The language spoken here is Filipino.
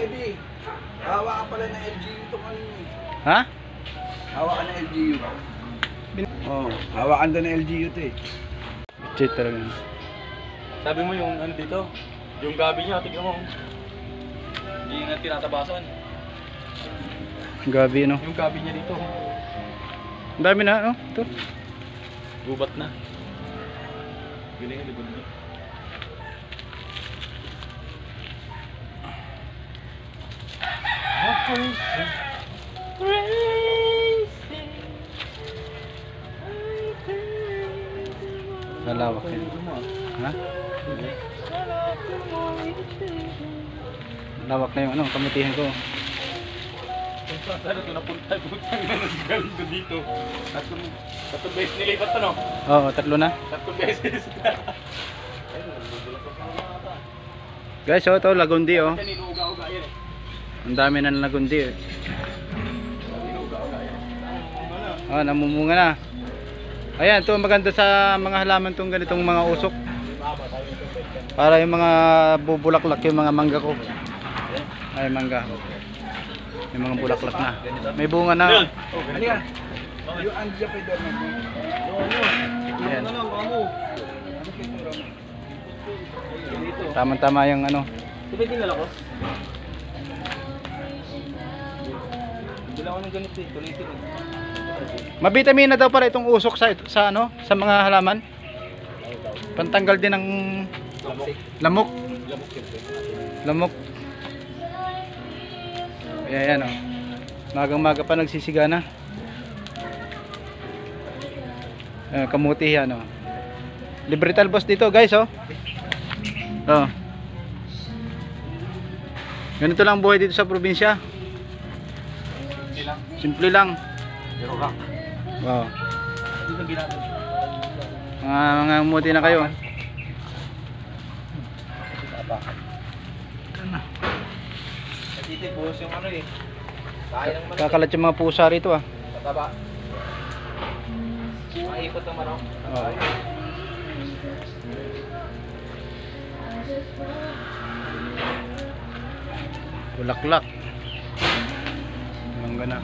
Eddie, hawa ka pala ng LGU itong ano yun. Ha? Hawa ka ng LGU. Oo, hawakan doon ng LGU ito eh. Cheat talaga. Sabi mo yung ano dito, yung gabi niya, tignan mo. Hindi nga tinatabasan. Gabi, no? Yung gabi niya dito. Ang dami na, no? Ito. Gubat na. Galing ang libod niya. Malawak yan. Ha? Lawak na yung ano, kamutihan ko. Kung saan ito napunta, butang na galing ko dito. Tatlong beses nilipat to, no? Oo, 3 na. Tatlong beses. Guys, oh, ito, lagundi, oh. Yan, inuuga-uga yan eh. Ang dami na lagundi, eh. Inuuga-uga yan. Ah, namumunga na. Ayan, ito maganda sa mga halaman tong ganitong mga usok. Para yung mga bubulaklak yung mga mangga ko. Ay, mangga. Yung mga bulaklak na. May bunga na. Ano yan? Yung andya pa doon mo. Ayan. Ano mo? Ano pintura mo? Tama-tama yung ano. Diba dinala ko? Dala ko ng ganito eh, tulitin eh. Mabitamina daw pala itong usok sa ano, sa mga halaman. Pantanggal din ng lamok. Lamok. Ayan, oh. Magang-maga pa nagsisigana. Kamuti yan, oh. Libre talbos dito, guys, oh. Oh. Ganito lang buhay dito sa probinsya. Simple lang. Pero rock. Wow. Dito ginagawa. Mga muti na kayo. Dito buhos yung ano eh. Kaya ng manok. Kakalat yung mga pusa rito, ah. Mataba. Maipot ang manok. Oh. Bulaklak. Mangga na.